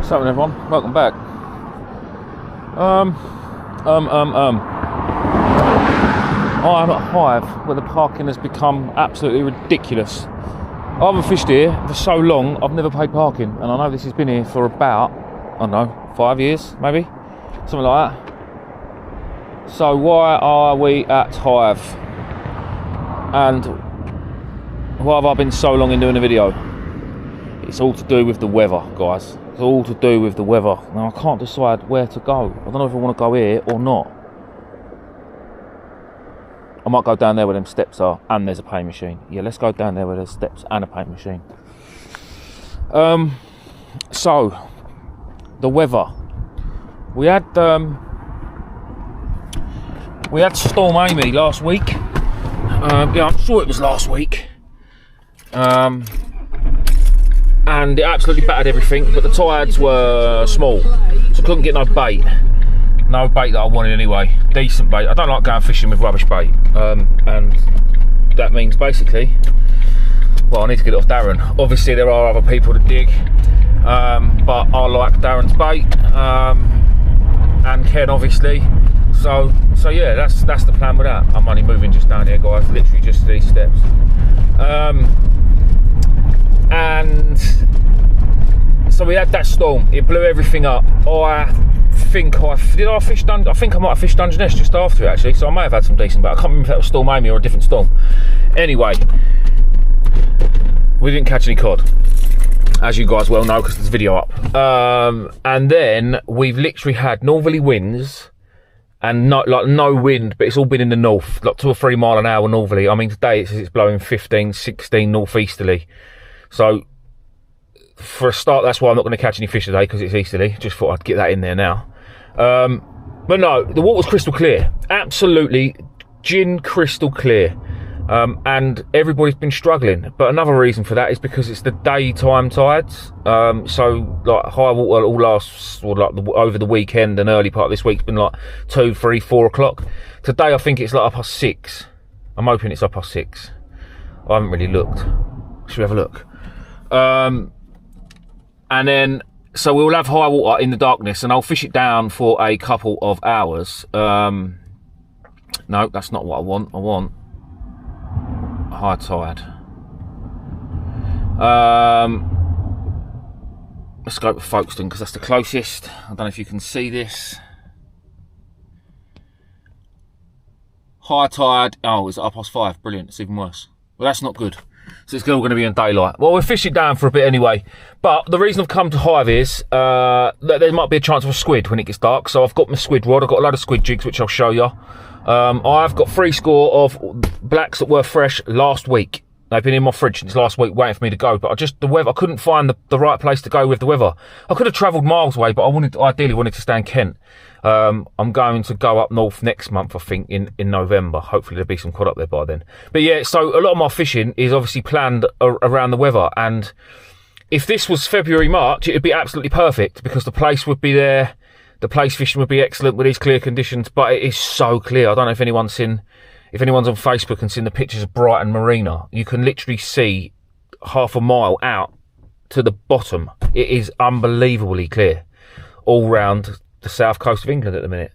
What's up, everyone? Welcome back. I'm at Hythe, where the parking has become absolutely ridiculous. I haven't fished here for so long, I've never paid parking, and I know this has been here for about, I don't know, 5 years, maybe? Something like that. So why are we at Hythe? And why have I been so long in doing a video? It's all to do with the weather, guys. It's all to do with the weather. Now, I can't decide where to go. I don't know if I want to go here or not. I might go down there where them steps are and there's a pay machine. Yeah, let's go down there where there's steps and a pay machine. So, the weather. We had Storm Amy last week. Yeah, I'm sure it was last week. And it absolutely battered everything, but the tides were small, so I couldn't get no bait. No bait that I wanted anyway. Decent bait. I don't like going fishing with rubbish bait, and that means basically, well, I need to get it off Darren. Obviously there are other people that dig, but I like Darren's bait, and Ken obviously. So yeah, that's the plan with that. I'm only moving just down here, guys, literally just these steps. And so we had that storm. It blew everything up. I think I might have fished Dungeness just after it, actually. So I may have had some decent, but I can't remember if that was Storm Amy or a different storm. Anyway, we didn't catch any cod, as you guys well know, because there's a video up. And then we've literally had northerly winds, and no wind, but it's all been in the north, like 2 or 3 mile an hour northerly. I mean, today it says it's blowing 15, 16 northeasterly. So, for a start, that's why I'm not going to catch any fish today, because it's easterly. Just thought I'd get that in there now. But no, the water's crystal clear. Absolutely gin crystal clear. And everybody's been struggling. But another reason for that is because it's the daytime tides. So, like, high water all lasts, or like over the weekend and early part of this week's been like 2, 3, 4 o'clock. Today, I think it's like 6:30. I'm hoping it's 6:30. I haven't really looked. Should we have a look? And then, so we'll have high water in the darkness, and I'll fish it down for a couple of hours. No, that's not what I want. I want a high tide. Let's go with Folkestone, because that's the closest. I don't know if you can see this. High tide. Oh, it's at 5:30. Brilliant. It's even worse. Well, that's not good. So it's all going to be in daylight. Well, we'll fish it down for a bit anyway. But the reason I've come to Hythe is that there might be a chance of a squid when it gets dark. So I've got my squid rod. I've got a load of squid jigs, which I'll show you. I've got 3 score of blacks that were fresh last week. They've been in my fridge since last week waiting for me to go. But the weather, I couldn't find the right place to go with the weather. I could have travelled miles away, but I ideally wanted to stay in Kent. I'm going to go up north next month, I think, in November. Hopefully there'll be some cod up there by then. But yeah, so a lot of my fishing is obviously planned around the weather. And if this was February, March, it would be absolutely perfect, because the place would be there. The place fishing would be excellent with these clear conditions, but it is so clear. I don't know if anyone's on Facebook and seen the pictures of Brighton Marina. You can literally see half a mile out to the bottom. It is unbelievably clear all round the south coast of England at the minute,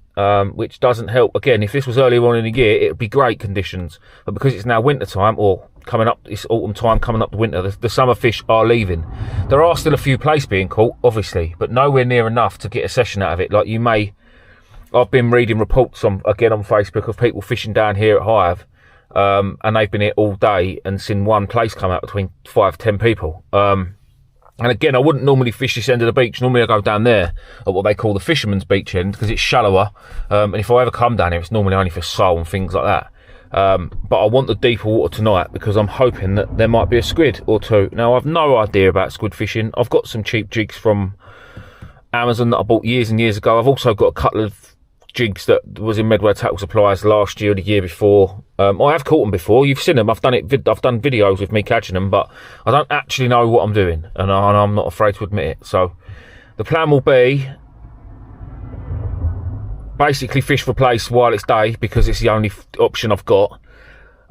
which doesn't help. Again, if this was earlier on in the year, it would be great conditions, but because it's now winter time, or coming up, it's autumn time, coming up to winter, the summer fish are leaving. There are still a few place being caught, obviously, but nowhere near enough to get a session out of it. Like I've been reading reports on Facebook of people fishing down here at Hythe, and they've been here all day and seen one place come out between 5 to 10 people. And again, I wouldn't normally fish this end of the beach. Normally I go down there at what they call the fisherman's beach end, because it's shallower. And if I ever come down here, it's normally only for sole and things like that. But I want the deeper water tonight, because I'm hoping that there might be a squid or 2. Now, I've no idea about squid fishing. I've got some cheap jigs from Amazon that I bought years and years ago. I've also got a couple of jigs that was in Medway Tackle Supplies last year or the year before. I have caught them before. You've seen them. I've done videos with me catching them, but I don't actually know what I'm doing, and I'm not afraid to admit it. So the plan will be basically fish for place while it's day, because it's the only option I've got.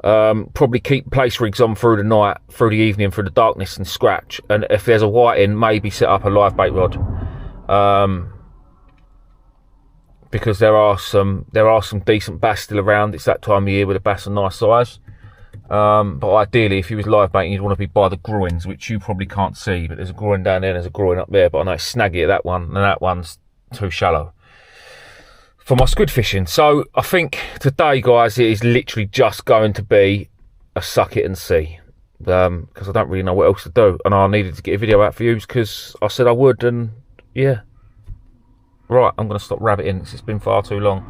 Probably keep place rigs on through the night, through the evening, through the darkness, and scratch. And if there's a whiting, maybe set up a live bait rod. because there are some decent bass still around. It's that time of year where the bass are nice size. But ideally, if you was live baiting, you'd want to be by the groins, which you probably can't see, but there's a groin down there and there's a groin up there, but I know it's snaggy at that one, and that one's too shallow for my squid fishing. So I think today, guys, it is literally just going to be a suck it and see, because I don't really know what else to do, and I needed to get a video out for you because I said I would, and yeah. Right, I'm going to stop rabbiting. It's been far too long.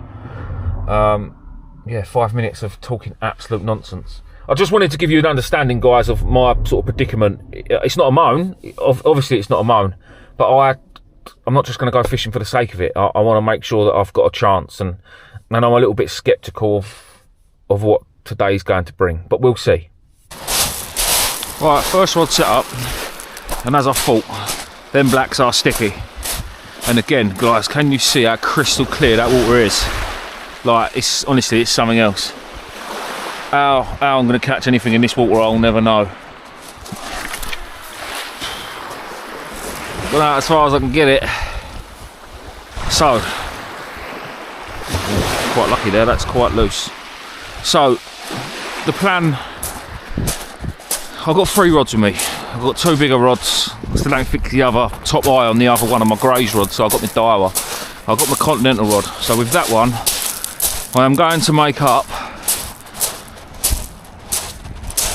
Yeah, 5 minutes of talking absolute nonsense. I just wanted to give you an understanding, guys, of my sort of predicament. It's not a moan. Obviously, it's not a moan. But I'm not just going to go fishing for the sake of it. I want to make sure that I've got a chance. And I'm a little bit sceptical of what today's going to bring. But we'll see. Right, first rod set up. And as I thought, them blacks are sticky. And again, guys, can you see how crystal clear that water is? Like, it's honestly, it's something else. How I'm going to catch anything in this water, I'll never know. But that's as far as I can get it. So, quite lucky there, that's quite loose. So, the plan, I've got 3 rods with me. I've got 2 bigger rods. I still don't fix the other top eye on the other one of my graze rods, so I've got my Daiwa. I've got my Continental rod. So with that one, I am going to make up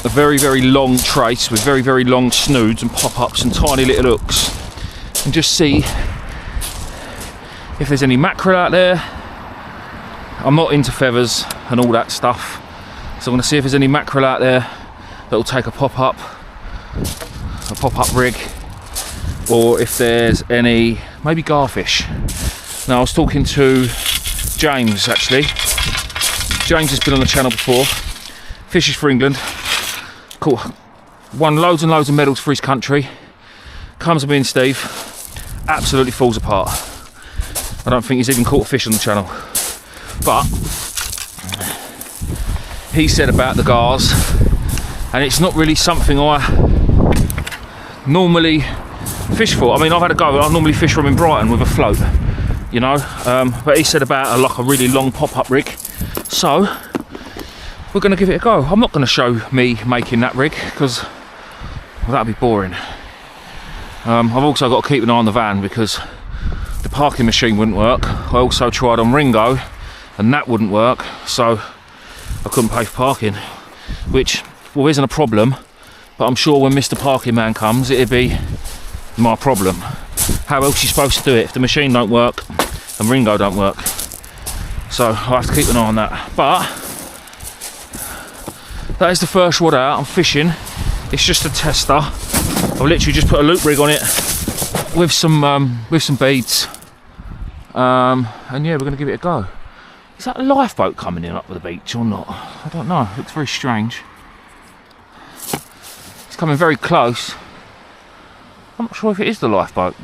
a very, very long trace with very, very long snoods and pop-ups and tiny little hooks, and just see if there's any mackerel out there. I'm not into feathers and all that stuff, so I'm going to see if there's any mackerel out there that will take a pop-up rig, or if there's any maybe garfish. Now, I was talking to James, actually. James has been on the channel before, fishes for England, won loads and loads of medals for his country, comes to me and Steve, absolutely falls apart. I don't think he's even caught a fish on the channel. But he said about the gars, and it's not really something I normally fish for. I mean, I've had a go. I normally fish from in Brighton with a float, you know. But he said about like a really long pop-up rig. So we're going to give it a go. I'm not going to show me making that rig because, well, that'd be boring. I've also got to keep an eye on the van because the parking machine wouldn't work. I also tried on Ringo and that wouldn't work, so I couldn't pay for parking, which, well, isn't a problem, but I'm sure when Mr. Parking Man comes, it'd be my problem. How else are you supposed to do it if the machine don't work and Ringo don't work? So I have to keep an eye on that. But that is the first rod out. I'm fishing. It's just a tester. I've literally just put a loop rig on it with some beads. And yeah, we're going to give it a go. Is that a lifeboat coming in up the beach or not? I don't know. It looks very strange. It's coming very close. I'm not sure if it is the lifeboat.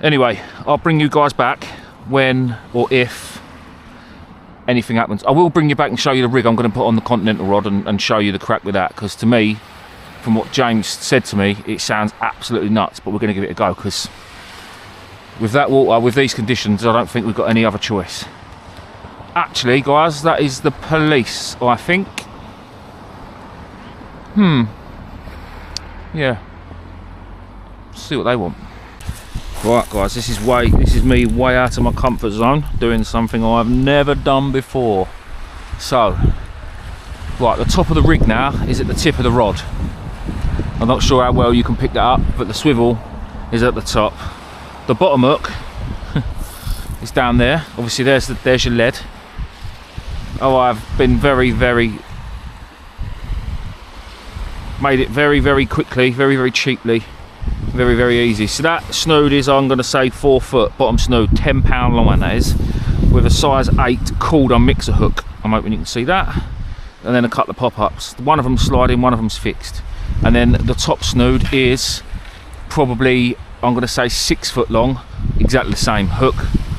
Anyway, I'll bring you guys back when or if anything happens. I will bring you back and show you the rig I'm going to put on the Continental rod and show you the crack with that, because to me, from what James said to me, it sounds absolutely nuts, but we're going to give it a go because with that water, with these conditions, I don't think we've got any other choice. Actually, guys, that is the police, I think. Yeah. See what they want. Right, guys, this is me way out of my comfort zone, doing something I've never done before. So, right, the top of the rig now is at the tip of the rod. I'm not sure how well you can pick that up, but the swivel is at the top. The bottom hook is down there. Obviously, there's your lead. Oh, I've been made it very quickly, very cheaply, very easy. So that snood is, I'm going to say, 4 foot bottom snood, 10-pound line that is, with a size 8 Calder mixer hook. I'm hoping you can see that. And then a couple of pop-ups. One of them's sliding, one of them's fixed. And then the top snood is probably, I'm going to say, 6 foot long, exactly the same hook,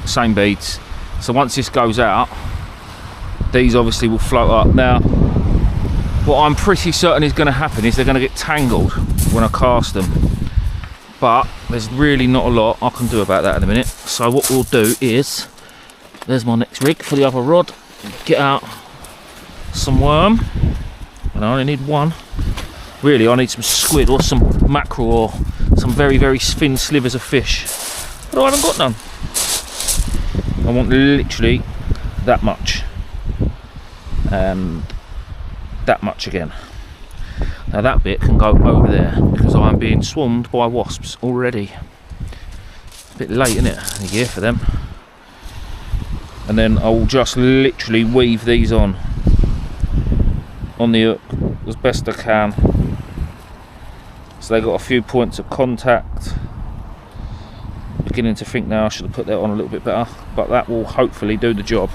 same beads. So once this goes out, these obviously will float up. Now, what I'm pretty certain is going to happen is they're going to get tangled when I cast them. but there's really not a lot I can do about that in a minute. So what we'll do is, there's my next rig for the other rod. Get out some worm, and I only need one. Really, I need some squid or some mackerel or some very, very thin slivers of fish. But I haven't got none. I want literally that much. And that much again. Now that bit can go over there because I am being swarmed by wasps already. A bit late, isn't it, in the year for them. And then I'll just literally weave these on the hook as best I can. So they got a few points of contact. Beginning to think now I should have put that on a little bit better, but that will hopefully do the job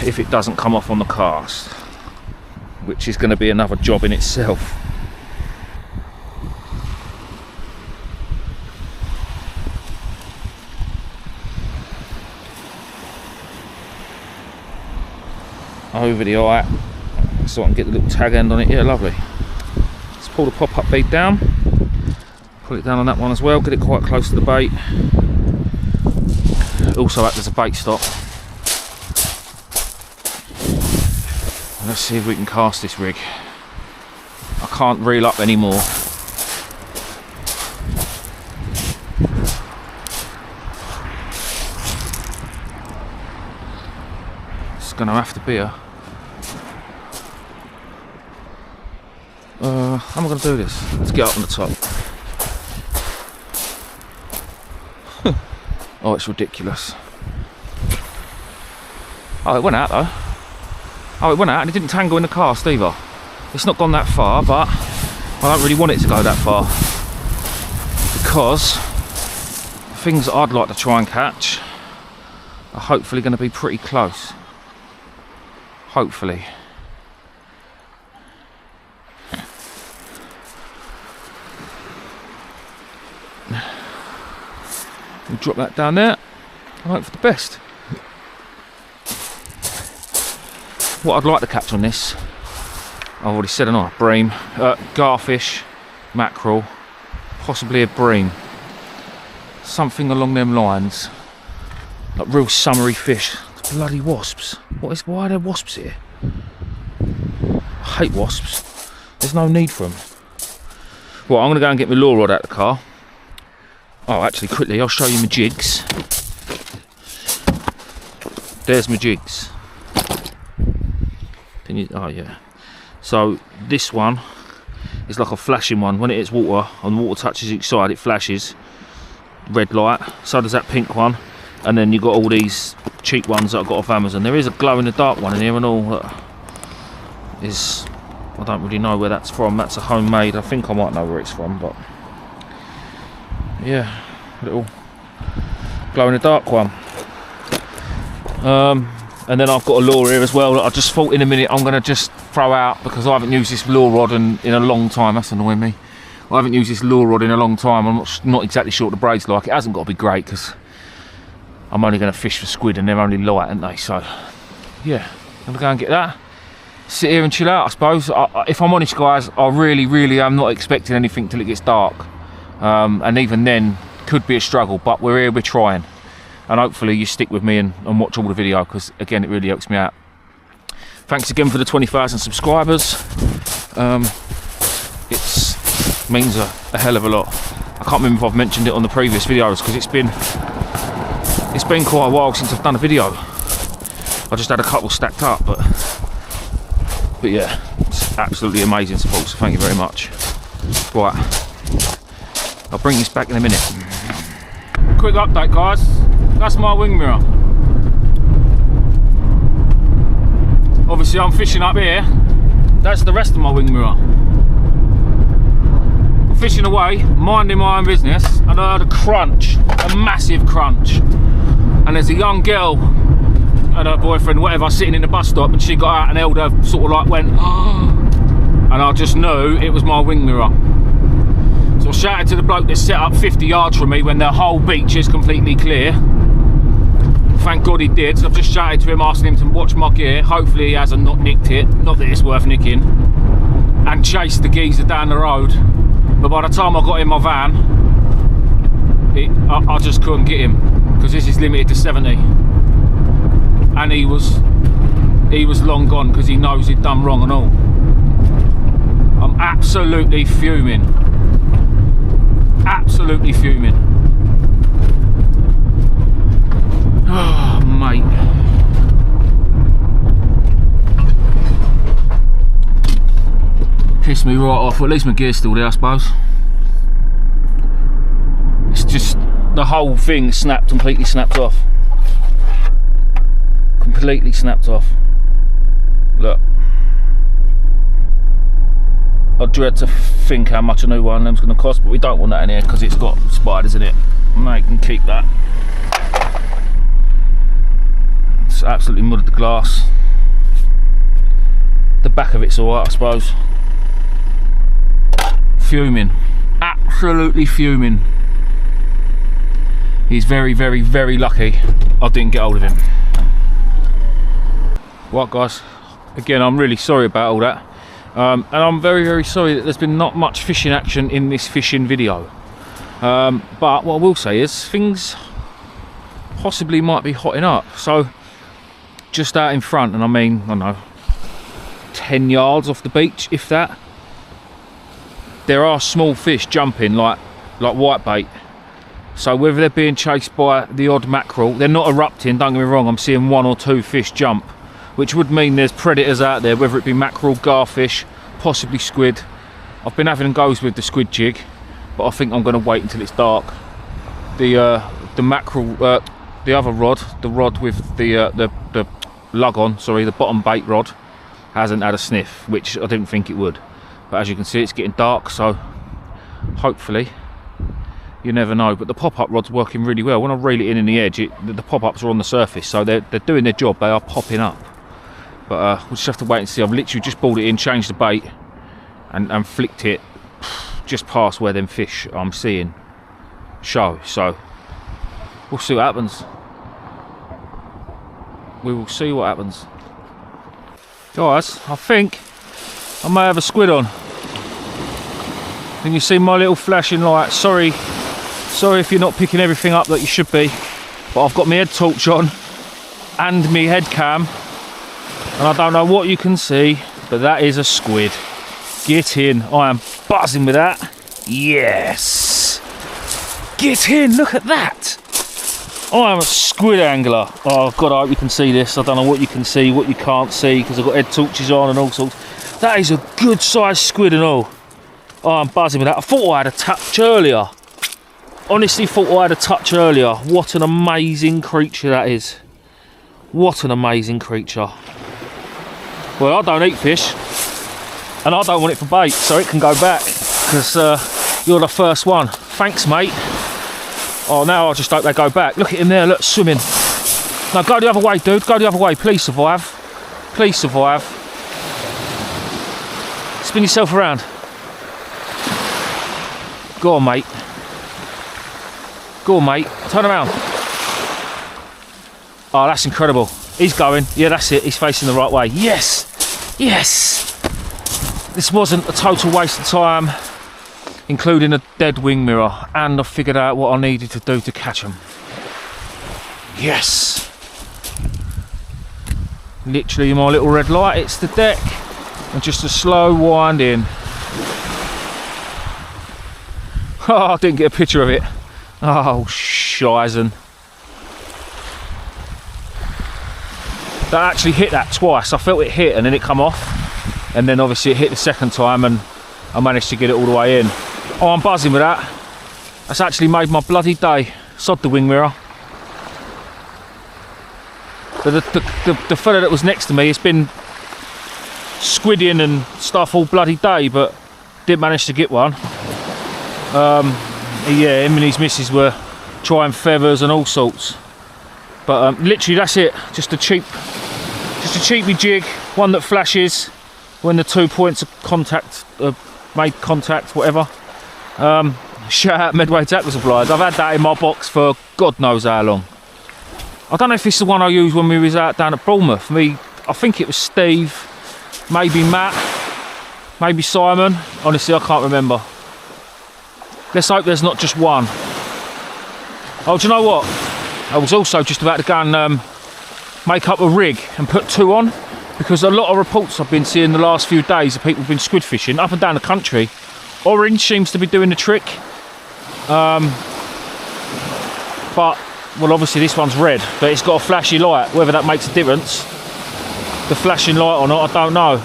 if it doesn't come off on the cast, which is going to be another job in itself. Over the eye so I can get the little tag end on it. Yeah, lovely. Let's pull the pop-up bead down, put it down on that one as well, get it quite close to the bait. Also act as a bait stop. And let's see if we can cast this rig. I can't reel up anymore. It's gonna have to be a how am I going to do this? Let's get up on the top. Oh, it's ridiculous. Oh, it went out though. Oh, it went out and it didn't tangle in the cast either. It's not gone that far, but I don't really want it to go that far because the things that I'd like to try and catch are hopefully going to be pretty close. Hopefully. We'll drop that down there and hope for the best. What I'd like to catch on this, I've already said enough, bream, garfish, mackerel, possibly a bream. Something along them lines. Like real summery fish. The bloody wasps. Why are there wasps here? I hate wasps. There's no need for them. Well, I'm going to go and get my lure rod out of the car. Oh, actually, quickly, I'll show you my jigs. There's my jigs. Can you? Oh, yeah. So, this one is like a flashing one. When it hits water and the water touches each side, it flashes. Red light. So does that pink one. And then you've got all these cheap ones that I've got off Amazon. There is a glow-in-the-dark one in here and all that is... I don't really know where that's from. That's a homemade. I think I might know where it's from, but... yeah, little glow-in-the-dark one. And then I've got a lure here as well that I just thought in a minute I'm going to just throw out because I haven't used this lure rod in a long time. That's annoying me. I haven't used this lure rod in a long time. I'm not exactly sure what the braid's like. It hasn't got to be great because I'm only going to fish for squid and they're only light, aren't they? So, yeah, I'm going to go and get that. Sit here and chill out, I suppose. If I'm honest, guys, I really am not expecting anything till it gets dark. And even then, could be a struggle, but we're here, we're trying. And hopefully you stick with me and watch all the video because, again, it really helps me out. Thanks again for the 20,000 subscribers. It means a hell of a lot. I can't remember if I've mentioned it on the previous videos because it's been quite a while since I've done a video. I just had a couple stacked up, but yeah, it's absolutely amazing support, so thank you very much. Right, I'll bring this back in a minute. Quick update, guys. That's my wing mirror. Obviously I'm fishing up here. That's the rest of my wing mirror. I'm fishing away, minding my own business, and I heard a crunch, a massive crunch. And there's a young girl and her boyfriend, whatever, sitting in the bus stop, and she got out and held her, sort of like went, and I just knew it was my wing mirror. So I shouted to the bloke that set up 50 yards from me when the whole beach is completely clear. Thank God he did. So I've just shouted to him, asking him to watch my gear. Hopefully he hasn't not nicked it, not that it's worth nicking, and chased the geezer down the road. But by the time I got in my van, I just couldn't get him, because this is limited to 70, and he was long gone because he knows he'd done wrong and all. I'm absolutely fuming. Absolutely fuming. Oh, mate. Pissed me right off. Well, at least my gear's still there, I suppose. It's just the whole thing completely snapped off. Completely snapped off. Look. I dread to think how much a new one of them's going to cost, but we don't want that in here because it's got spiders in it. Mate, can keep that. It's absolutely mudded the glass. The back of it's alright, I suppose. Fuming. Absolutely fuming. He's very, very, very lucky I didn't get hold of him. Right, guys. Again, I'm really sorry about all that. And I'm very, very sorry that there's been not much fishing action in this fishing video. But what I will say is things possibly might be hotting up. So just out in front, and I mean, I don't know, 10 yards off the beach, if that, there are small fish jumping like whitebait. So whether they're being chased by the odd mackerel, they're not erupting, don't get me wrong, I'm seeing 1 or 2 fish jump, which would mean there's predators out there, whether it be mackerel, garfish, possibly squid. I've been having goes with the squid jig, but I think I'm going to wait until it's dark. The mackerel, the other rod, the rod with the lug on, sorry, the bottom bait rod, hasn't had a sniff, which I didn't think it would. But as you can see, it's getting dark, so hopefully, you never know. But the pop-up rod's working really well. When I reel it in the edge, the pop-ups are on the surface, so they're doing their job. They are popping up. But we'll just have to wait and see. I've literally just brought it in, changed the bait, and flicked it just past where them fish I'm seeing show. So we'll see what happens. We will see what happens. Guys, I think I may have a squid on. Can you see my little flashing light? Sorry if you're not picking everything up that you should be, but I've got my head torch on and my head cam, and I don't know what you can see, but that is a squid. Get in. I am buzzing with that. Yes. Get in. Look at that. I am a squid angler. Oh God, I hope you can see this. I don't know what you can see, what you can't see, because I've got head torches on and all sorts. That is a good sized squid and all. Oh, I'm buzzing with that. I thought I had a touch earlier. Honestly thought I had a touch earlier. What an amazing creature that is. What an amazing creature. Well, I don't eat fish, and I don't want it for bait, so it can go back, because you're the first one. Thanks, mate. Oh, now I just hope they go back. Look at him there, look, swimming. No, go the other way, dude. Go the other way. Please survive. Please survive. Spin yourself around. Go on, mate. Go on, mate. Turn around. Oh, that's incredible. He's going. Yeah, that's it. He's facing the right way. Yes. Yes. This wasn't a total waste of time, including a dead wing mirror, and I figured out what I needed to do to catch him. Yes. Literally my little red light hits the deck, and just a slow wind in. Oh, I didn't get a picture of it. Oh, shizen. That actually hit that twice. I felt it hit and then it come off, and then obviously it hit the second time and I managed to get it all the way in. Oh, I'm buzzing with that. That's actually made my bloody day. Sod the wing mirror. The fella that was next to me has been squidding and stuff all bloody day, but didn't manage to get one. Yeah, him and his missus were trying feathers and all sorts. But literally that's it. Just a cheapy jig, one that flashes when the 2 points of contact made contact, whatever. Shout out Medway Tackle Supplies. I've had that in my box for God knows how long. I don't know if it's the one I used when we was out down at Bournemouth. I think it was Steve, maybe Matt, maybe Simon. Honestly, I can't remember. Let's hope there's not just one. Oh, do you know what? I was also just about to go and make up a rig and put 2 on, because a lot of reports I've been seeing the last few days of people have been squid fishing up and down the country. Orange seems to be doing the trick. But, well, obviously this one's red, but it's got a flashy light. Whether that makes a difference, the flashing light or not, I don't know.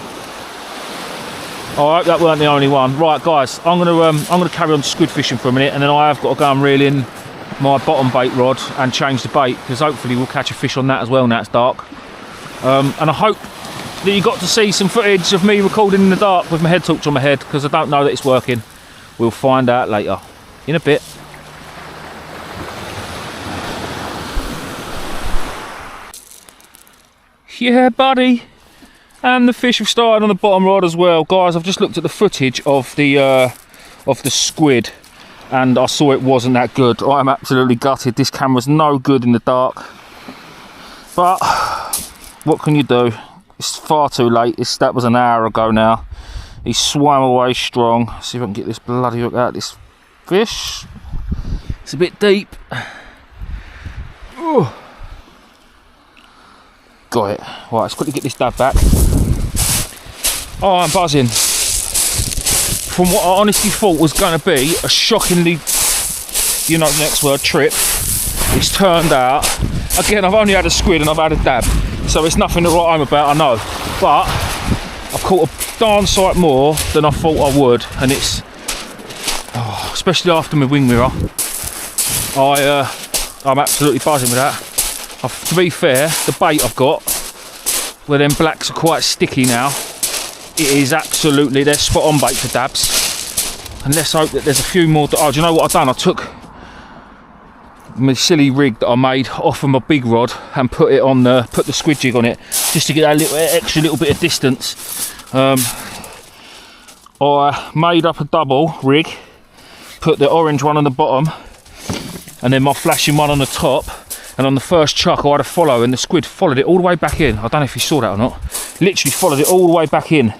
I hope that weren't the only one. Right, guys, I'm gonna carry on squid fishing for a minute, and then I have got to go and reel in my bottom bait rod and change the bait, because hopefully we'll catch a fish on that as well now it's dark. And I hope that you got to see some footage of me recording in the dark with my head torch on my head, because I don't know that it's working. We'll find out later. In a bit. Yeah, buddy. And the fish have started on the bottom rod as well. Guys, I've just looked at the footage of the squid, and I saw it wasn't that good. I'm absolutely gutted. This camera's no good in the dark. But what can you do? It's far too late. That was an hour ago now. He swam away strong. Let's see if I can get this bloody hook out of this fish. It's a bit deep. Ooh. Got it. Right, let's quickly get this dab back. Oh, I'm buzzing. From what I honestly thought was going to be a shockingly, you know, next word, trip, it's turned out, again, I've only had a squid and I've had a dab, so it's nothing to write home about, I know, but I've caught a darn sight more than I thought I would, and it's, especially after my wing mirror, I'm absolutely buzzing with that. To be fair, the bait I've got, where them blacks are quite sticky now, it is absolutely, they're spot on bait for dabs. And let's hope that there's a few more. Oh, do you know what I've done? I took my silly rig that I made off of my big rod and put the squid jig on it, just to get that extra little bit of distance. I made up a double rig, put the orange one on the bottom, and then my flashing one on the top. And on the first chuck I had a follow, and the squid followed it all the way back in. I don't know if you saw that or not. Literally followed it all the way back in.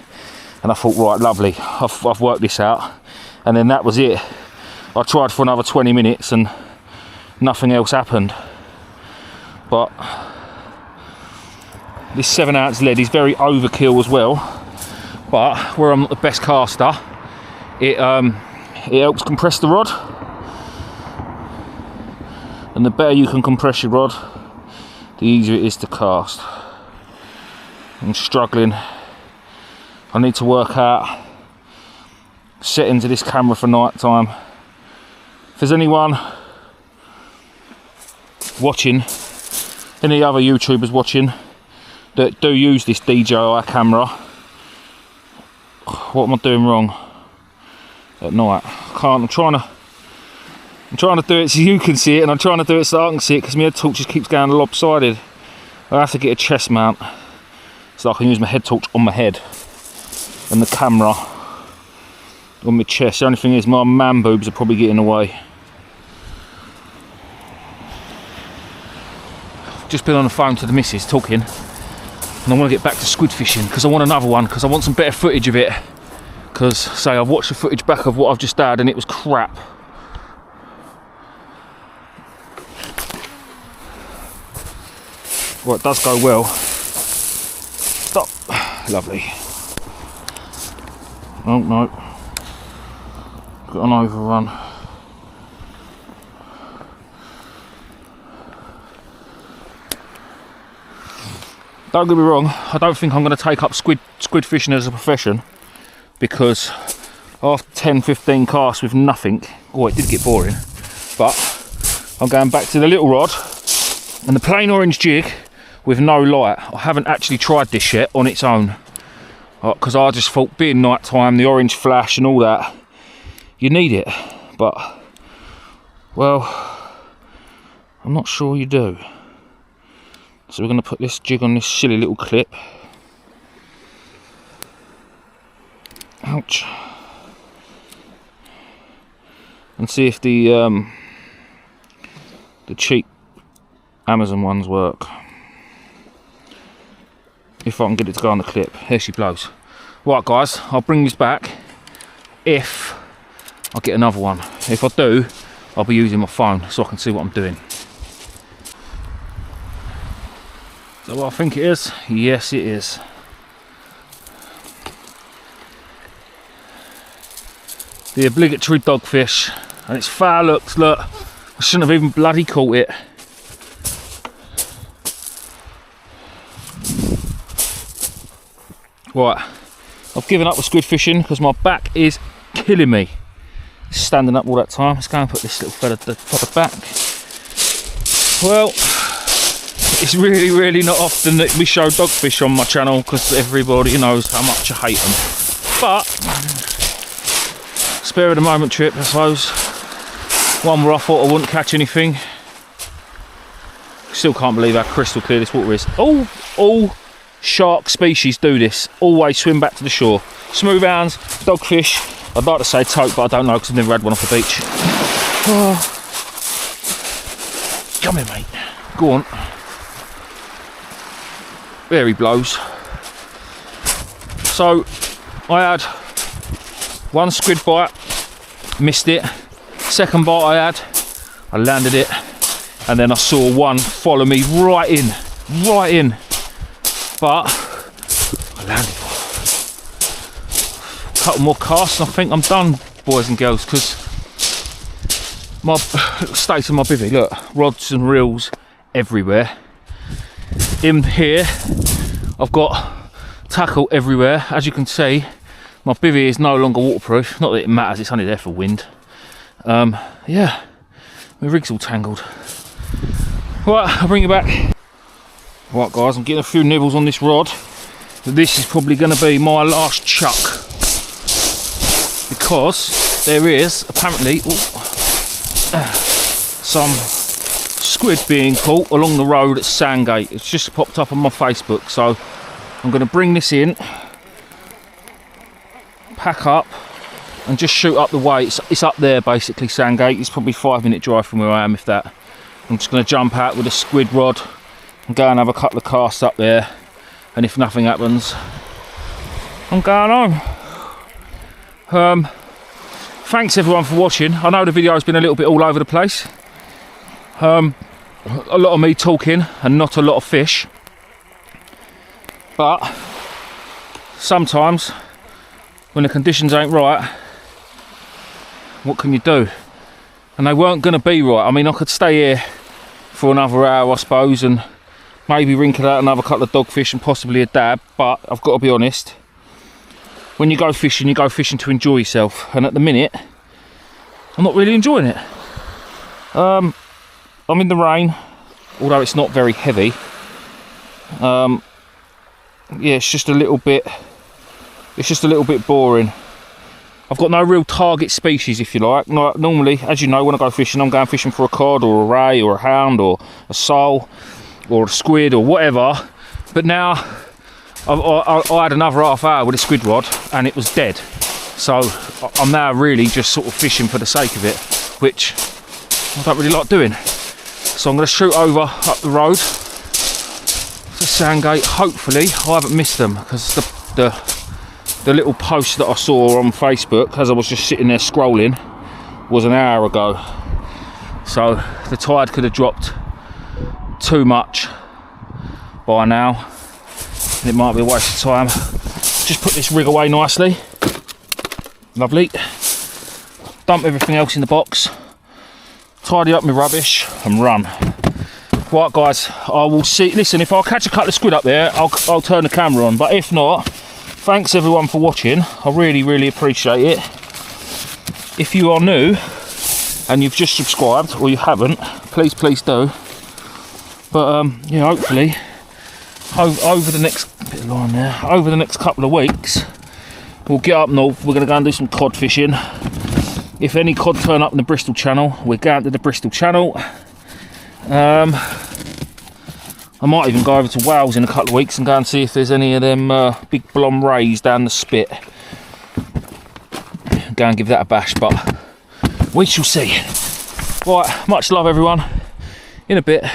And I thought, right, lovely, I've worked this out. And then that was it. I tried for another 20 minutes and nothing else happened. But this 7-ounce lead is very overkill as well. But where I'm not the best caster, it helps compress the rod. And the better you can compress your rod, the easier it is to cast. I'm struggling. I need to work out settings of this camera for night time. If there's anyone watching, any other YouTubers watching that do use this DJI camera, what am I doing wrong at night? I'm trying to do it so you can see it, and I'm trying to do it so I can see it, because my head torch just keeps going lopsided. I have to get a chest mount so I can use my head torch on my head and the camera on my chest. The only thing is my man boobs are probably getting away. Just been on the phone to the missus talking, and I want to get back to squid fishing because I want another one, because I want some better footage of it, because say I've watched the footage back of what I've just had and it was crap. Well, it does go well. Stop. Lovely. Oh no. Got an overrun. Don't get me wrong, I don't think I'm going to take up squid fishing as a profession, because after 10-15 casts with nothing, oh, it did get boring, but I'm going back to the little rod and the plain orange jig with no light. I haven't actually tried this yet on its own, because I just thought, being night time, the orange flash and all that, you need it, but well, I'm not sure you do. So we're going to put this jig on this silly little clip. Ouch. And see if the cheap Amazon ones work. If I can get it to go on the clip. Here she blows. Right guys, I'll bring this back if I'll get another one. If I do, I'll be using my phone so I can see what I'm doing. Is that what I think it is? Yes, it is. The obligatory dogfish, and it's foul looks. Look, I shouldn't have even bloody caught it. Right, I've given up with squid fishing because my back is killing me. Standing up all that time. Let's go and put this little fella at the back. Well, it's really not often that we show dogfish on my channel because everybody knows how much I hate them. But spare of the moment trip, I suppose. One where I thought I wouldn't catch anything. Still can't believe how crystal clear this water is. All shark species do this. Always swim back to the shore. Smooth hounds, dogfish. I'd like to say tope, but I don't know because I've never had one off the beach. Oh. Come here, mate. Go on. There he blows. So, I had one squid bite, missed it. Second bite I had, I landed it. And then I saw one follow me right in. But, I landed one. Couple more casts and I think I'm done, boys and girls, because my state of my bivvy, look, rods and reels everywhere. In here I've got tackle everywhere. As you can see, my bivvy is no longer waterproof. Not that it matters, it's only there for wind. Yeah, my rig's all tangled. Right, I'll bring you back. Right guys, I'm getting a few nibbles on this rod. This is probably going to be my last chuck, because there is apparently some squid being caught along the road at Sandgate. It's just popped up on my Facebook, so I'm going to bring this in, pack up and just shoot up the way. It's up there basically, Sandgate. It's probably 5-minute drive from where I am, if that. I'm just going to jump out with a squid rod and go and have a couple of casts up there, and if nothing happens, I'm going home. Thanks everyone for watching. I know the video's been a little bit all over the place. A lot of me talking and not a lot of fish. But sometimes when the conditions ain't right, what can you do? And they weren't going to be right. I mean, I could stay here for another hour, I suppose, and maybe wrinkle out another couple of dogfish and possibly a dab. But I've got to be honest, when you go fishing to enjoy yourself, and at the minute I'm not really enjoying it. I'm in the rain, although it's not very heavy. Yeah, it's just a little bit boring. I've got no real target species, if you like. Normally, as you know, when I go fishing, I'm going fishing for a cod or a ray or a hound or a sole or a squid or whatever. But now I had another half hour with a squid rod and it was dead. So I'm now really just sort of fishing for the sake of it, which I don't really like doing. So I'm going to shoot over up the road to Sandgate. Hopefully I haven't missed them, because the little post that I saw on Facebook as I was just sitting there scrolling was an hour ago. So the tide could have dropped too much by now. It might be a waste of time. Just put this rig away nicely. Lovely. Dump everything else in the box. Tidy up my rubbish and run. Right guys, I will see. Listen, if I catch a couple of squid up there, I'll turn the camera on. But if not, thanks everyone for watching. I really appreciate it. If you are new and you've just subscribed, or you haven't, please do. But yeah, hopefully over the next bit of line there, over the next couple of weeks, we'll get up north. We're going to go and do some cod fishing. If any cod turn up in the Bristol Channel, we're going to the Bristol Channel. I might even go over to Wales in a couple of weeks and go and see if there's any of them big blonde rays down the spit. Go and give that a bash, but we shall see. Right, much love everyone. In a bit.